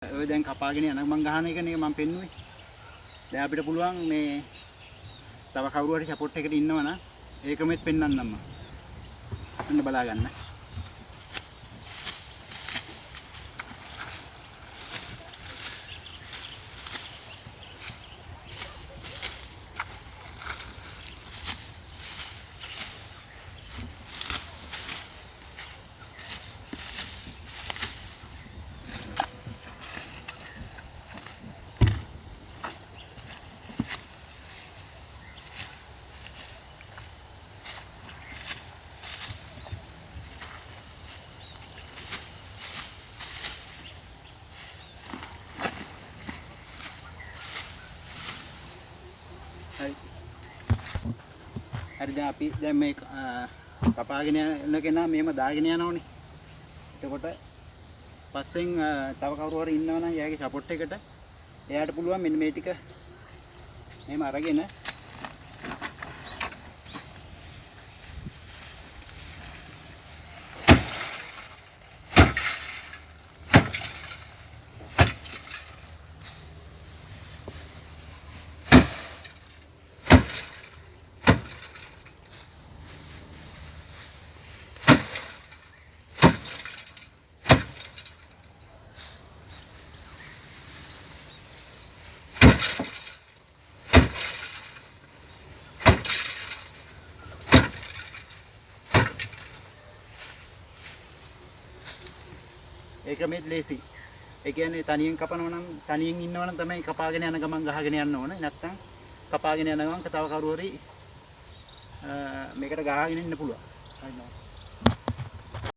ඔය දැන් කපාගෙන යන මං ගහන එක නේ මං පෙන්නුවේ. දැන් අපිට පුළුවන් මේ තව කවුරු හරි සපෝට් එකකට ඉන්නවනම් ඒකමෙත් පෙන්වන්නම් මම. අන්න බලා ගන්න. හරි දැන් අපි දැන් මේ කපාගෙන යන කෙනා මෙහෙම දාගෙන යනවනේ. එතකොට පස්සෙන් තව කවුරු හරි ඉන්නවනම් එයාගේ සපෝට් එකට එයාට පුළුවන් මෙන්න මේ ටික මෙහෙම අරගෙන ඒක මේ ලේසි. ඒ කියන්නේ තනියෙන් කපනවා නම් තනියෙන් ඉන්නවා නම් තමයි කපාගෙන යන ගමන් ගහගෙන යන්න ඕන. නැත්තම් කපාගෙන යන ගමන් තව කවුරු හරි මේකට ගහගෙන ඉන්න පුළුවන්. හරිද?